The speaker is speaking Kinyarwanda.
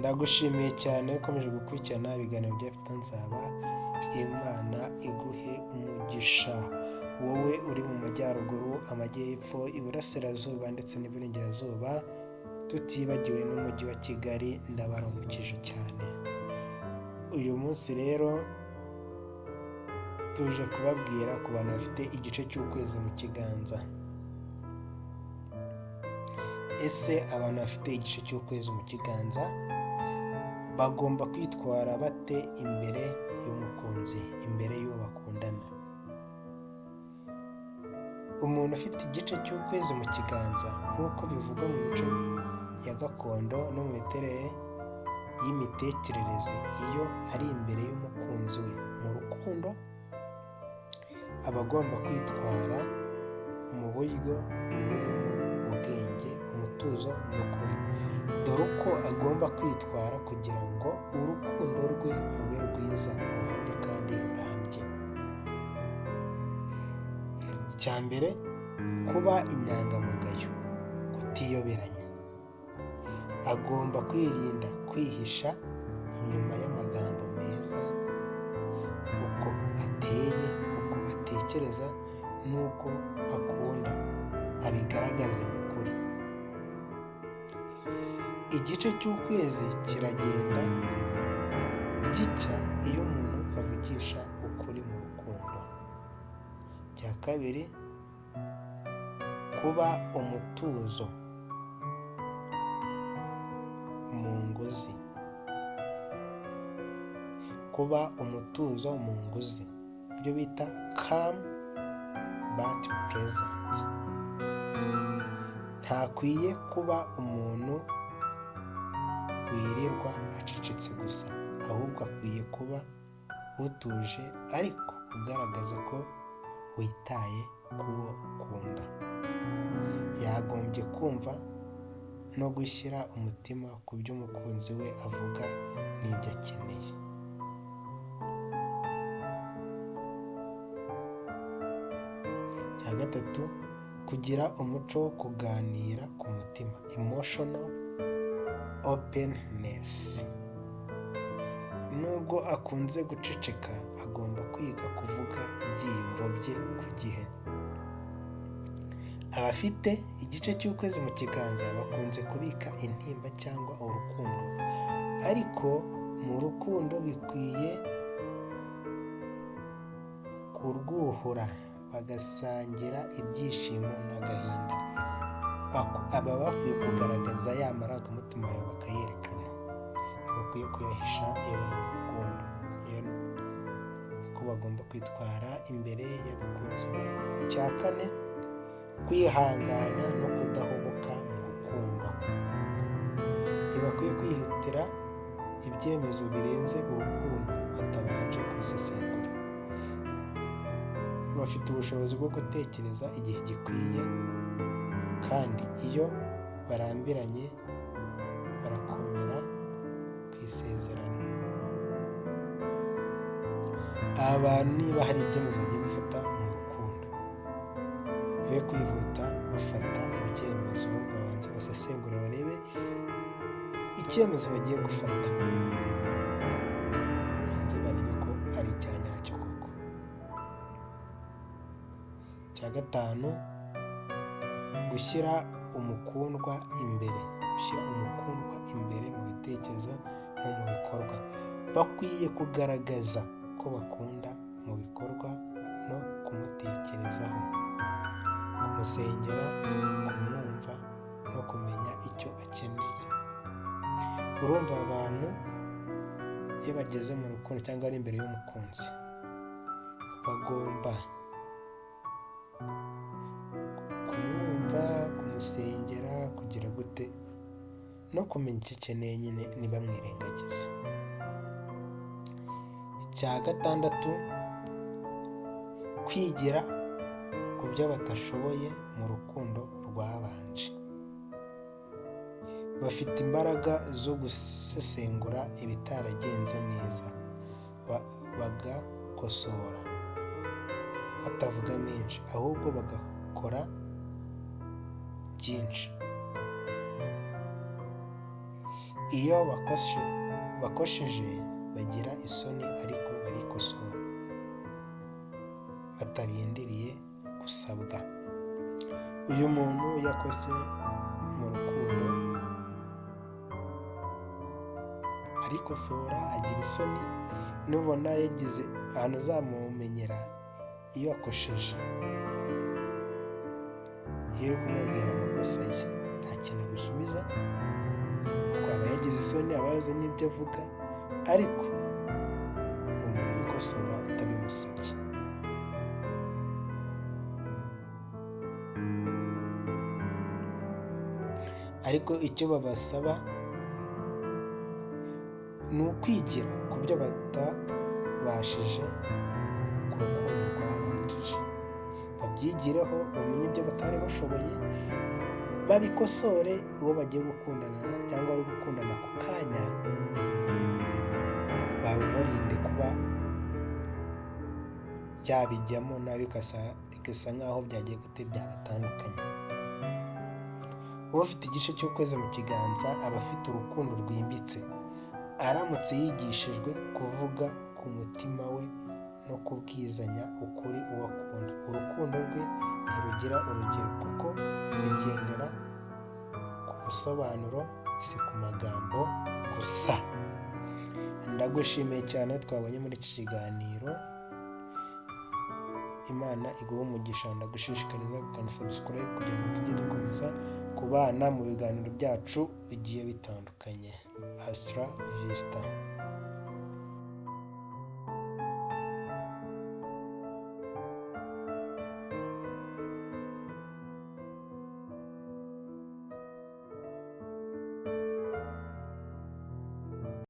Ndagushimiye cyane ukomeje gukurikirana ibiganiro bya Peter Nzaba. Imana iguhe umugisha, wowe uri mu majyaruguru, amajyepfo, iburasirazuba ndetse n'iburengerazuba, tutibagiwe n'umujyi wa Kigali. Ndabaramukije cyane. Uyu munsi rero tuje kubabwira ku bantu bafite igice cy'ukwezi mu kiganza. Ese abantu bafite igice cy'ukwezi mu kiganza bagomba kwitwara bate imbere y'umukunzi, imbere y'uwo bakundana? Umuntu ufite igice cy'ukwezi mu kiganza, nk'uko bivugwa mu mico ya gakondo no mu miterere y'imitekerereze, iyo ari imbere y'umukunzi we mu rukundo, aba agomba kwitwara mu buryo burimo ubwenge, umutuzo n'ukuri. Dore uko agomba kwitwara kugira ngo urukundo rwe rube rwiza, ruhamye kandi rurambye. Icya mbere, kuba inyangamugayo, kutiyoberanya. Agomba kwirinda kwihisha inyuma y'amagambo meza, uko ateye, uko atekereza n'uko akunda abigaragaze mu kuri. Igice cy'ukwezi kiragenda gica iyo umuntu avugisha ukuri mu rukundo. Icya kabiri, kuba umutuzo mu nguzi. Kuba umutuzo mu nguzi, ibyo bita calm but present. Ntakwiye kuba umuntu wirirwa acecetse gusa, ahubwo akwiye kuba utuje ariko ugaragaza ko witaye kuwo ukunda. Yagombye kumva no gushyira umutima ku byo umukunzi we avuga n'ibyo akeneye. Icya gatatu, kugira umuco wo kuganira ku mutima, emotional openness. Nubwo akunze guceceka, agomba kwiga kuvuga ibyiyumvo bye ku gihe. Abafite igice cy'ukwezi mu kiganza bakunze kubika intimba cyangwa urukundo, ariko mu rukundo bikwiye kurwuhura, bagasangira ibyishimo n'agahinda. Aba bakwiye kugaragaza ya marangamutima yawe bakayerekana, bakwiye kuyahisha iyo bari mu rukundo. Ko bagomba kwitwara imbere y'abakunzi babo. Icya kane, kwihangana no kudahubuka mu rukundo. Ntibakwiye kwihutira ibyemezo birenze urukundo batabanje kubisesengura. Bafite ubushobozi bwo gutekereza igihe gikwiye, kandi iyo barambiranye barakomera ku isezerano. Abantu niba hari ibyemezo bagiye gufata mu rukundo, be kwihuta bafata ibyemezo, babanza basesengura barebe icyemezo bagiye gufata, banze barebe ko ari icya nyacyo koko. Icya gatanu, gushyira umukundwa imbere. Gushyira umukundwa imbere mu bitekerezo no mu bikorwa. Bakwiye kugaragaza ko bakunda mu bikorwa no kumutekerezaho, kumusengera, kumwumva no kumenya icyo akeneye. Urumva abantu iyo bageze mu rukundo cyangwa ari imbere y'umukunzi, bagomba kumwumva, kumusengera, kugira gute, no kumenya icyo akeneye nyine ntibamwirengagize. Icya gatandatu, kwigira ku byo batashoboye mu rukundo rwabanje. Bafite imbaraga zo gusesengura ibitaragenze neza, bagakosora batavuga menshi, ahubwo bagakora byinshi. iyo bakosheje bagira isoni ariko barikosora batarindiriye gusabwa. Uyu muntu yakose mu rukundo arikosora agira isoni, nubona yagize ahantu uzamumenyera iyo akosheje, iyo uri kumubwira amakosa ye nta kintu agusubiza kuko aba yagize isoni, aba yazi n'ibyo avuga, ariko ni umuntu wikosora utabimusabye. Ariko icyo babasaba ni ukwigira ku byo batabashije ku rukundo rwabanjije, babyigireho bamenye ibyo batari bashoboye, babikosore uwo bagiye gukundana cyangwa bari gukundana ako kanya, babibarinde kuba yabijyamo nabi bigasa nk'aho byagiye gute byabatandukanye. Ufite igice cy'ukwezi mu kiganza aba afite urukundo rwimbitse, aramutse yigishijwe kuvuga ku mutima we no kubwizanya ukuri uwo akunda, urukundo rwe ntirugira urugero kuko rugendera ku busobanuro si ku magambo gusa. Ndagushimiye cyane twabonye muri iki kiganiro. Imana iguhe umugisha. Ndagushishikariza gukanda subscribe kugira ngo tujye dukomeza kubana mu biganiro byacu bigiye bitandukanye. Astra Vista.